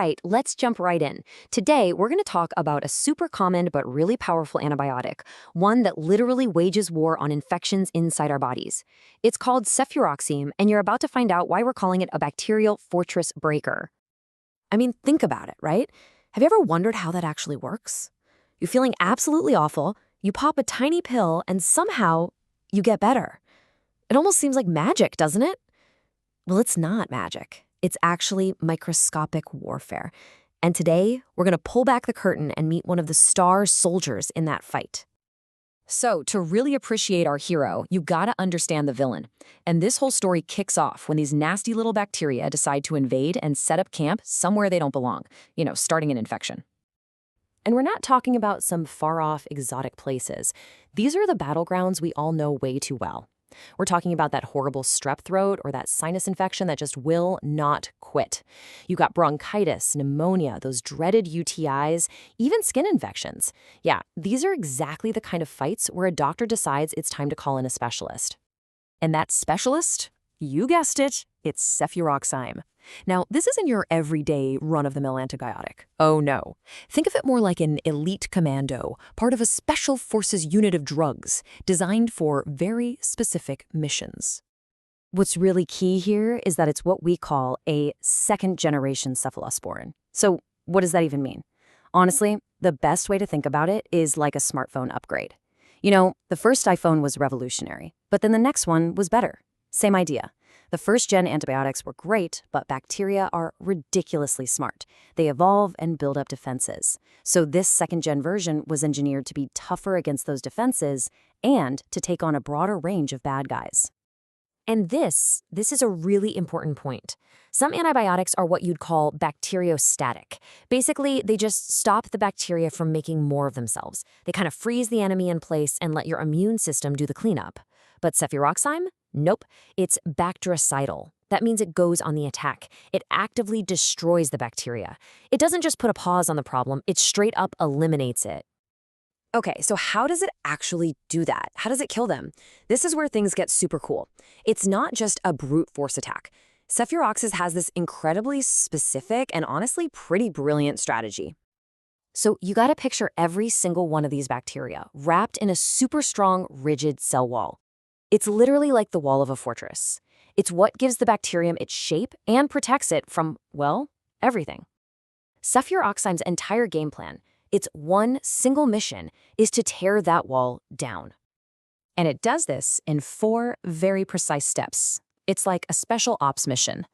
right, let's jump right in. Today, we're going to talk about a super common but really powerful antibiotic, one that literally wages war on infections inside our bodies. It's called Cefuroxime, and you're about to find out why we're calling it a bacterial fortress breaker. I mean, think about it, right? Have you ever wondered how that actually works? You're feeling absolutely awful, you pop a tiny pill, and somehow you get better. It almost seems like magic, doesn't it? Well, it's not magic. It's actually microscopic warfare. And today, we're going to pull back the curtain and meet one of the star soldiers in that fight. So, to really appreciate our hero, you gotta understand the villain. And this whole story kicks off when these nasty little bacteria decide to invade and set up camp somewhere they don't belong, starting an infection. And we're not talking about some far-off, exotic places. These are the battlegrounds we all know way too well. We're talking about that horrible strep throat or that sinus infection that just will not quit. You got bronchitis, pneumonia, those dreaded UTIs, even skin infections. Yeah, these are exactly the kind of fights where a doctor decides it's time to call in a specialist. And that specialist? You guessed it, it's Cefuroxime. Now, this isn't your everyday run-of-the-mill antibiotic. Oh no. Think of it more like an elite commando, part of a special forces unit of drugs, designed for very specific missions. What's really key here is that it's what we call a second-generation cephalosporin. So what does that even mean? Honestly, the best way to think about it is like a smartphone upgrade. The first iPhone was revolutionary, but then the next one was better. Same idea. The first-gen antibiotics were great, but bacteria are ridiculously smart. They evolve and build up defenses. So this second-gen version was engineered to be tougher against those defenses and to take on a broader range of bad guys. And this is a really important point. Some antibiotics are what you'd call bacteriostatic. Basically, they just stop the bacteria from making more of themselves. They kind of freeze the enemy in place and let your immune system do the cleanup. But cefuroxime? Nope, it's bactericidal. That means it goes on the attack. It actively destroys the bacteria. It doesn't just put a pause on the problem, it straight up eliminates it. Okay, so how does it actually do that? How does it kill them? This is where things get super cool. It's not just a brute force attack. Cefuroxime has this incredibly specific and honestly pretty brilliant strategy. So you gotta picture every single one of these bacteria wrapped in a super strong, rigid cell wall. It's literally like the wall of a fortress. It's what gives the bacterium its shape and protects it from, well, everything. Cefuroxime's entire game plan, its one single mission, is to tear that wall down. And it does this in 4 very precise steps. It's like a special ops mission.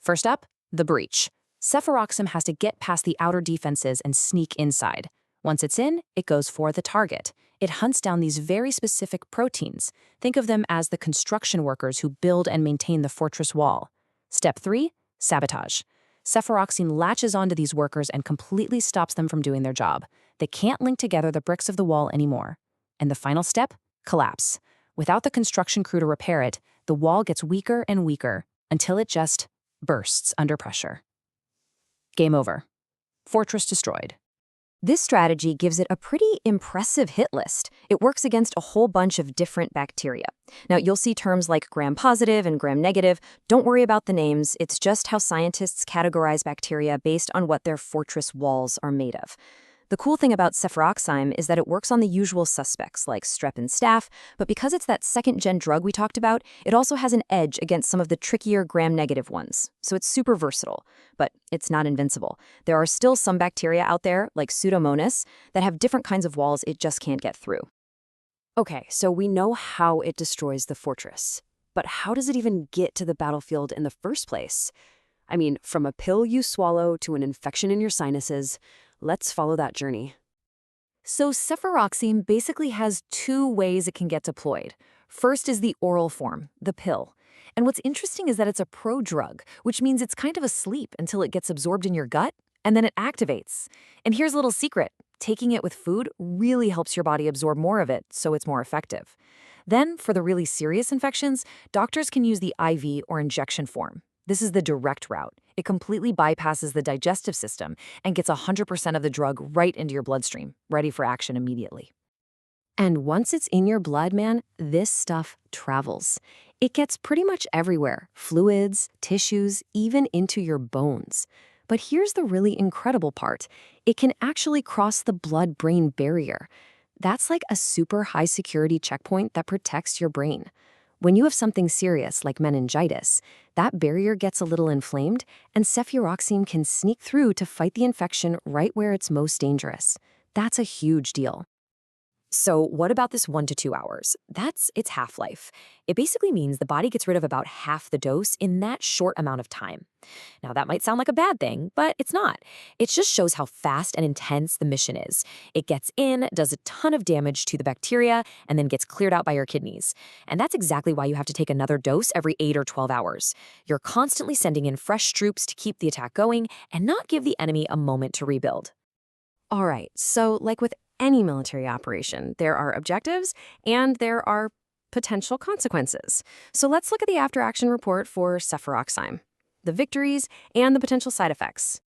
First up, the breach. Cefuroxime has to get past the outer defenses and sneak inside. Once it's in, it goes for the target. It hunts down these very specific proteins. Think of them as the construction workers who build and maintain the fortress wall. Step 3, sabotage. Cefuroxime latches onto these workers and completely stops them from doing their job. They can't link together the bricks of the wall anymore. And the final step, collapse. Without the construction crew to repair it, the wall gets weaker and weaker until it just bursts under pressure. Game over. Fortress destroyed. This strategy gives it a pretty impressive hit list. It works against a whole bunch of different bacteria. Now, you'll see terms like gram-positive and gram-negative. Don't worry about the names. It's just how scientists categorize bacteria based on what their fortress walls are made of. The cool thing about cefuroxime is that it works on the usual suspects like strep and staph, but because it's that second-gen drug we talked about, it also has an edge against some of the trickier gram-negative ones. So it's super versatile, but it's not invincible. There are still some bacteria out there, like Pseudomonas, that have different kinds of walls it just can't get through. Okay, so we know how it destroys the fortress, but how does it even get to the battlefield in the first place? I mean, from a pill you swallow to an infection in your sinuses, let's follow that journey. So cefuroxime basically has 2 ways it can get deployed. First is the oral form, the pill. And what's interesting is that it's a prodrug, which means it's kind of asleep until it gets absorbed in your gut, and then it activates. And here's a little secret. Taking it with food really helps your body absorb more of it, so it's more effective. Then, for the really serious infections, doctors can use the IV or injection form. This is the direct route. It completely bypasses the digestive system and gets 100% of the drug right into your bloodstream, ready for action immediately. And once it's in your blood, man, this stuff travels. It gets pretty much everywhere, fluids, tissues, even into your bones. But here's the really incredible part. It can actually cross the blood-brain barrier. That's like a super high-security checkpoint that protects your brain. When you have something serious like meningitis, that barrier gets a little inflamed, and cefuroxime can sneak through to fight the infection right where it's most dangerous. That's a huge deal. So what about this 1 to 2 hours? That's its half-life. It basically means the body gets rid of about half the dose in that short amount of time. Now, that might sound like a bad thing, but it's not. It just shows how fast and intense the mission is. It gets in, does a ton of damage to the bacteria, and then gets cleared out by your kidneys. And that's exactly why you have to take another dose every 8 or 12 hours. You're constantly sending in fresh troops to keep the attack going and not give the enemy a moment to rebuild. All right, so like with any military operation, there are objectives and there are potential consequences. So let's look at the after-action report for cefuroxime, the victories and the potential side effects.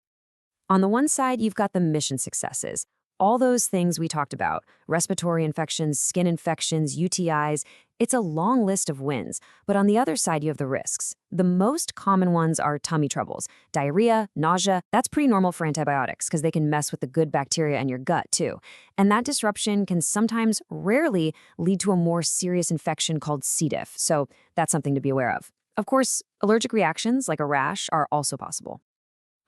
On the one side, you've got the mission successes. All those things we talked about, respiratory infections, skin infections, UTIs, it's a long list of wins. But on the other side, you have the risks. The most common ones are tummy troubles, diarrhea, nausea. That's pretty normal for antibiotics because they can mess with the good bacteria in your gut too. And that disruption can sometimes, rarely, lead to a more serious infection called C. diff. So that's something to be aware of. Of course, allergic reactions like a rash are also possible.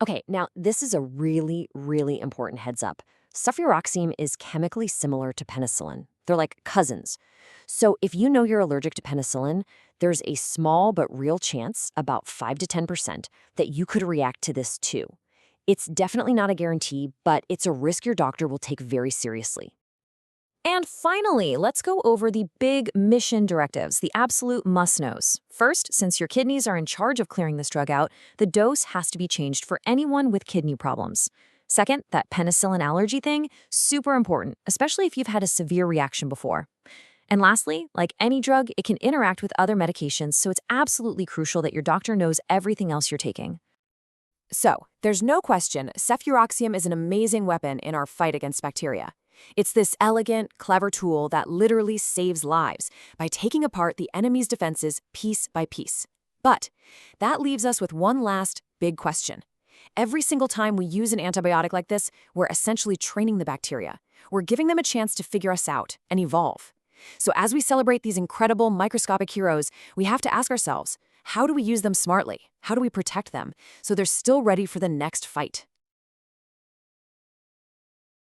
Okay, now this is a really, really important heads up. Cefuroxime is chemically similar to penicillin. They're like cousins. So if you know you're allergic to penicillin, there's a small but real chance, about 5 to 10%, that you could react to this too. It's definitely not a guarantee, but it's a risk your doctor will take very seriously. And finally, let's go over the big mission directives, the absolute must-knows. First, since your kidneys are in charge of clearing this drug out, the dose has to be changed for anyone with kidney problems. Second, that penicillin allergy thing, super important, especially if you've had a severe reaction before. And lastly, like any drug, it can interact with other medications, so it's absolutely crucial that your doctor knows everything else you're taking. So, there's no question, cefuroxime is an amazing weapon in our fight against bacteria. It's this elegant, clever tool that literally saves lives by taking apart the enemy's defenses piece by piece. But that leaves us with one last big question. Every single time we use an antibiotic like this, we're essentially training the bacteria. We're giving them a chance to figure us out and evolve. So as we celebrate these incredible microscopic heroes, we have to ask ourselves, how do we use them smartly? How do we protect them so they're still ready for the next fight?